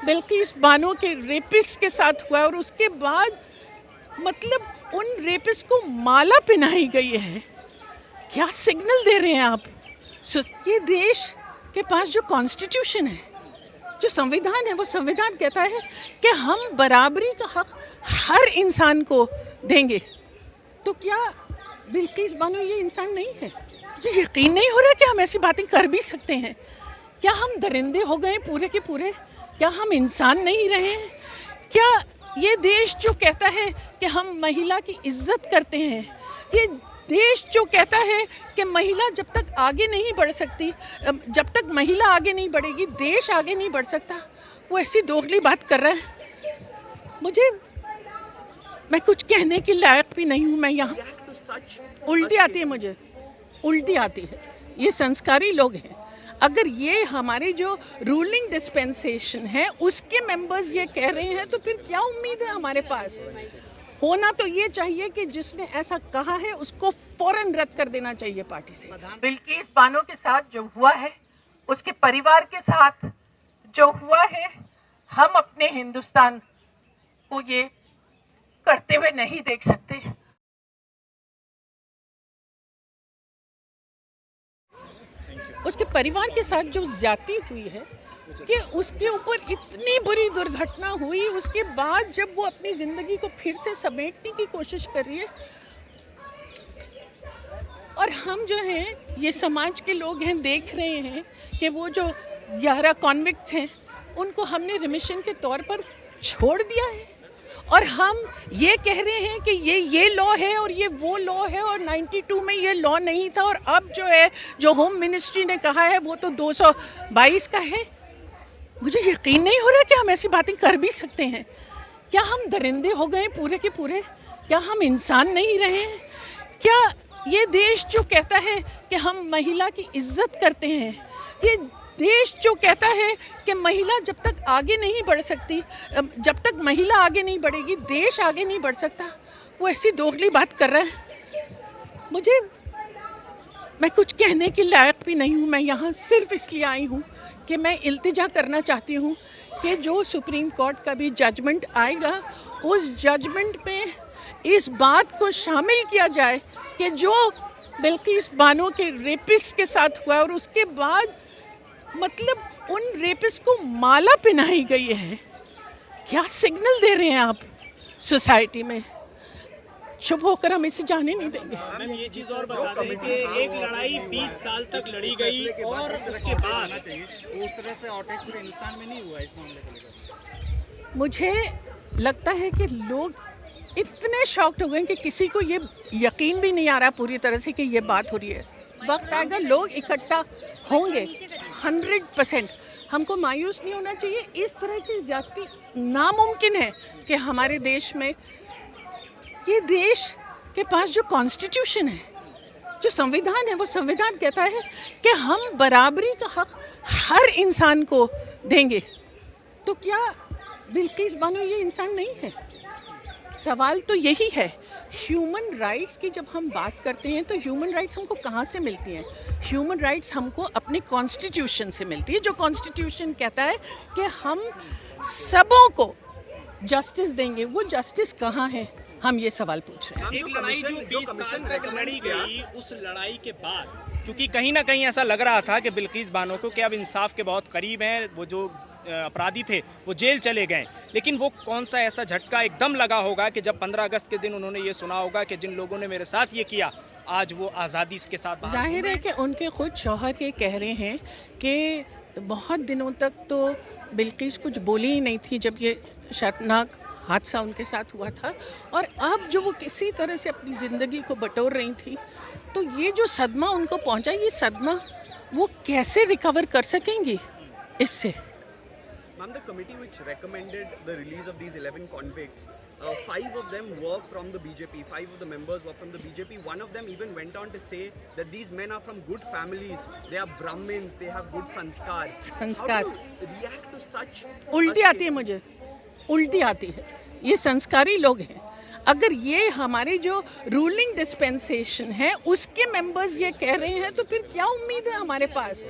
बिल्किस बानो के रेपिस्ट के साथ हुआ और उसके बाद मतलब उन रेपिस्ट को माला पहनाई गई है। क्या सिग्नल दे रहे हैं आप? ये देश के पास जो कॉन्स्टिट्यूशन है, जो संविधान है, वो संविधान कहता है कि हम बराबरी का हक हर इंसान को देंगे। तो क्या बिल्किस बानो ये इंसान नहीं है? मुझे यकीन नहीं हो रहा कि हम ऐसी बातें कर भी सकते हैं। क्या हम दरिंदे हो गए पूरे के पूरे? क्या हम इंसान नहीं रहे हैं? क्या ये देश जो कहता है कि हम महिला की इज्जत करते हैं, ये देश जो कहता है कि महिला जब तक आगे नहीं बढ़ सकती, जब तक महिला आगे नहीं बढ़ेगी देश आगे नहीं बढ़ सकता, वो ऐसी दोगली बात कर रहा है। मैं कुछ कहने के लायक भी नहीं हूँ। मैं यहाँ उल्टी आती है, मुझे उल्टी आती है। ये संस्कारी लोग हैं। अगर ये हमारी जो रूलिंग डिस्पेंसेशन है उसके मेंबर्स ये कह रहे हैं तो फिर क्या उम्मीद है हमारे पास? होना तो ये चाहिए कि जिसने ऐसा कहा है उसको फौरन रद्द कर देना चाहिए पार्टी से। बिल्किस बानो के साथ जो हुआ है, उसके परिवार के साथ जो हुआ है, हम अपने हिंदुस्तान को ये करते हुए नहीं देख सकते। उसके परिवार के साथ जो ज्यादती हुई है कि उसके ऊपर इतनी बुरी दुर्घटना हुई, उसके बाद जब वो अपनी ज़िंदगी को फिर से समेटने की कोशिश कर रही है, और हम जो हैं ये समाज के लोग हैं, देख रहे हैं कि वो जो 11 कॉन्विक्ट्स हैं उनको हमने रिमिशन के तौर पर छोड़ दिया है, और हम ये कह रहे हैं कि ये लॉ है और ये वो लॉ है, और 92 में ये लॉ नहीं था, और अब जो है जो होम मिनिस्ट्री ने कहा है वो तो 222 का है। मुझे यकीन नहीं हो रहा कि हम ऐसी बातें कर भी सकते हैं। क्या हम दरिंदे हो गए पूरे के पूरे? क्या हम इंसान नहीं रहे हैं? क्या ये देश जो कहता है कि हम महिला की इज्जत करते हैं, ये देश जो कहता है कि महिला जब तक आगे नहीं बढ़ सकती, जब तक महिला आगे नहीं बढ़ेगी देश आगे नहीं बढ़ सकता, वो ऐसी दोगली बात कर रहा है। मैं कुछ कहने के लायक भी नहीं हूँ। मैं यहाँ सिर्फ इसलिए आई हूँ कि मैं इल्तिजा करना चाहती हूँ कि जो सुप्रीम कोर्ट का भी जजमेंट आएगा उस जजमेंट में इस बात को शामिल किया जाए कि जो बिल्किस बानो के रेपिस्ट के साथ हुआ और उसके बाद मतलब उन रेपिस्ट को माला पहनाई गई है। क्या सिग्नल दे रहे हैं आप सोसाइटी में? चुप होकर हम इसे जाने नहीं देंगे। मैम ये चीज़ और बता दें कि एक लड़ाई 20 साल तक लड़ी गई और उसके बाद उस तरह से आउटरीच पूरे हिंदुस्तान में नहीं हुआ इस मामले को लेकर। मुझे लगता है कि लोग इतने शॉक्ड हो गए कि किसी को ये यकीन भी नहीं आ रहा पूरी तरह से कि ये बात हो रही है। वक्त आएगा, लोग इकट्ठा होंगे 100%। हमको मायूस नहीं होना चाहिए। इस तरह की ज्यादती नामुमकिन है कि हमारे देश में, ये देश के पास जो कॉन्स्टिट्यूशन है, जो संविधान है, वो संविधान कहता है कि हम बराबरी का हक हर इंसान को देंगे। तो क्या बिल्किस बानो ये इंसान नहीं है? सवाल तो यही है। ह्यूमन राइट्स की जब हम बात करते हैं तो ह्यूमन राइट्स हमको कहाँ से मिलती हैं? ह्यूमन राइट्स हमको अपने कॉन्स्टिट्यूशन से मिलती है, जो कॉन्स्टिट्यूशन कहता है कि हम सबों को जस्टिस देंगे। वो जस्टिस कहाँ है? हम ये सवाल पूछ रहे हैं। एक लड़ाई जो 20 साल तक लड़ी गई, उस लड़ाई के बाद क्योंकि कहीं ना कहीं ऐसा लग रहा था कि बिल्किस बानो को कि अब इंसाफ के बहुत करीब हैं, वो जो अपराधी थे वो जेल चले गए, लेकिन वो कौन सा ऐसा झटका एकदम लगा होगा कि जब 15 अगस्त के दिन उन्होंने ये सुना होगा कि जिन लोगों ने मेरे साथ ये किया आज वो आज़ादी के साथ। जाहिर है कि उनके खुद शौहर ये कह रहे हैं कि बहुत दिनों तक तो बिल्किस कुछ बोली ही नहीं थी जब ये शर्मनाक हादसा उनके साथ हुआ था, और अब जो वो किसी तरह से अपनी ज़िंदगी को बटोर रही थी, तो ये जो सदमा उनको पहुंचा, ये सदमा वो कैसे रिकवर कर सकेंगी इससे? Ma'am, the committee which recommended the release of these 11 convicts, 5 of them were from the BJP, 5 of the members were from the BJP. One of them even went on to say that these men are from good families, they are Brahmins, they have good sanskar. How do you react to such? उल्टी आती है, मुझे उल्टी आती है। ये संस्कारी लोग हैं। अगर ये हमारी जो रूलिंग डिस्पेंसेशन है उसके मेंबर्स ये कह रहे हैं तो फिर क्या उम्मीद है हमारे पास?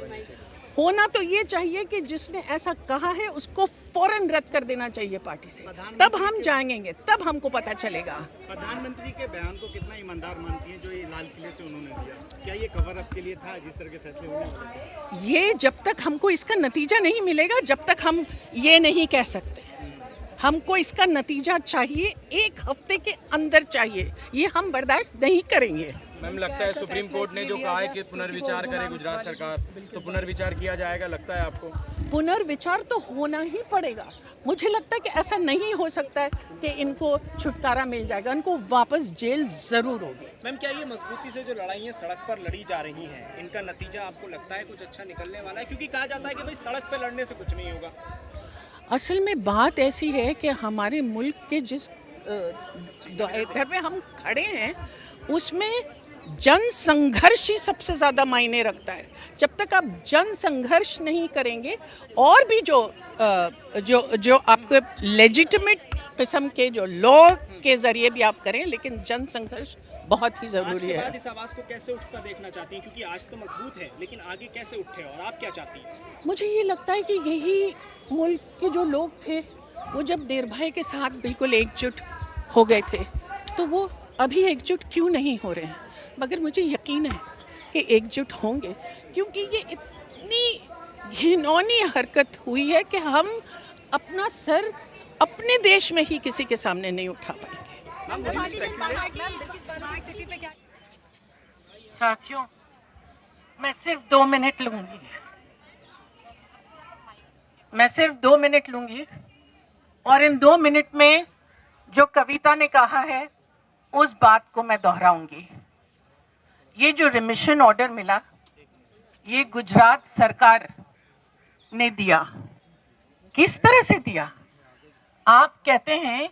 होना तो ये चाहिए कि जिसने ऐसा कहा है उसको फौरन रद्द कर देना चाहिए पार्टी से, तब हम जाएंगे, तब हमको पता चलेगा। प्रधानमंत्री के बयान को कितना ईमानदार मानती हैं जो ये लाल किले से उन्होंने दिया? क्या ये कवर अप के लिए था जिस तरह के फैसले होने वाले थे? ये जब तक हमको इसका नतीजा नहीं मिलेगा, जब तक हम ये नहीं कह सकते। हमको इसका नतीजा चाहिए, 1 हफ्ते के अंदर चाहिए, ये हम बर्दाश्त नहीं करेंगे। मैम, लगता है सुप्रीम कोर्ट ने जो कहा है कि पुनर्विचार करे गुजरात सरकार, तो पुनर्विचार किया जाएगा, लगता है आपको? पुनर्विचार तो होना ही पड़ेगा। मुझे लगता है कि ऐसा नहीं हो सकता है कि इनको छुटकारा मिल जाएगा, इनको वापस जेल जरूर होगी। मैम, क्या ये मजबूती से जो लड़ाइयाँ सड़क पर लड़ी जा रही हैं, इनका नतीजा आपको लगता है कुछ अच्छा निकलने वाला है? क्योंकि कहा जाता है कि भाई सड़क पर लड़ने से कुछ नहीं होगा। असल में बात ऐसी है कि हमारे मुल्क के जिस इधर में हम खड़े हैं उसमें जन संघर्ष ही सबसे ज़्यादा मायने रखता है। जब तक आप जन संघर्ष नहीं करेंगे और भी जो आपके लेजिटिमेट किस्म के जो लॉ के ज़रिए भी आप करें, लेकिन जन संघर्ष बहुत ही ज़रूरी है। आज इस आवाज़ को कैसे उठता देखना चाहती हैं? क्योंकि आज तो मजबूत है, लेकिन आगे कैसे उठे और आप क्या चाहती हैं? मुझे ये लगता है कि यही मुल्क के जो लोग थे वो जब निर्भय के साथ बिल्कुल एकजुट हो गए थे, तो वो अभी एकजुट क्यों नहीं हो रहे हैं? मगर मुझे यकीन है कि एकजुट होंगे, क्योंकि ये इतनी घिनौनी हरकत हुई है कि हम अपना सर अपने देश में ही किसी के सामने नहीं उठा पाएंगे। साथियों, मैं सिर्फ 2 मिनट लूंगी, और इन 2 मिनट में जो कविता ने कहा है उस बात को मैं दोहराऊंगी। ये जो रिमिशन ऑर्डर मिला, ये गुजरात सरकार ने दिया। किस तरह से दिया? आप कहते हैं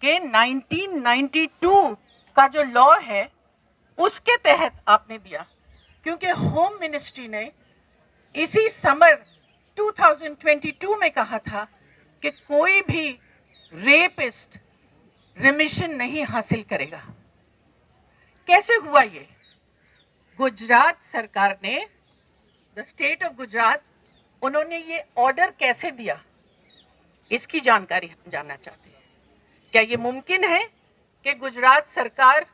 कि 1992 का जो लॉ है उसके तहत आपने दिया, क्योंकि होम मिनिस्ट्री ने इसी समर 2022 में कहा था कि कोई भी रेपिस्ट रिमिशन नहीं हासिल करेगा। कैसे हुआ ये? गुजरात सरकार ने, द स्टेट ऑफ गुजरात, उन्होंने ये ऑर्डर कैसे दिया, इसकी जानकारी हम जानना चाहते हैं। क्या ये मुमकिन है कि गुजरात सरकार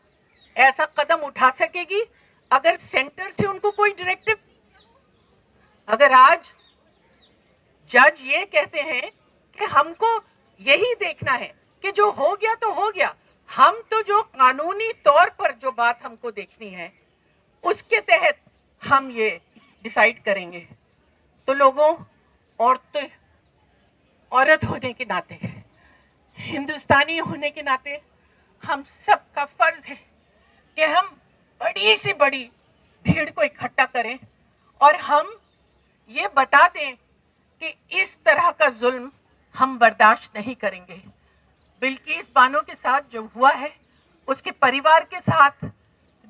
ऐसा कदम उठा सकेगी अगर सेंटर से उनको कोई डायरेक्टिव, अगर आज जज ये कहते हैं कि हमको यही देखना है कि जो हो गया तो हो गया, हम तो जो कानूनी तौर पर जो बात हमको देखनी है उसके तहत हम ये डिसाइड करेंगे, तो लोगों, औरत होने के नाते, हिंदुस्तानी होने के नाते हम सबका फर्ज है कि हम बड़ी से बड़ी भीड़ को इकट्ठा करें और हम ये बता दें कि इस तरह का जुल्म हम बर्दाश्त नहीं करेंगे। बिल्किस बानो के साथ जो हुआ है, उसके परिवार के साथ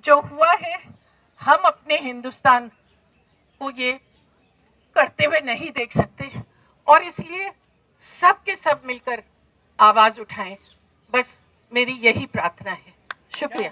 जो हुआ है, हम अपने हिंदुस्तान को ये करते हुए नहीं देख सकते, और इसलिए सब के सब मिलकर आवाज उठाएं। बस मेरी यही प्रार्थना है। शुक्रिया।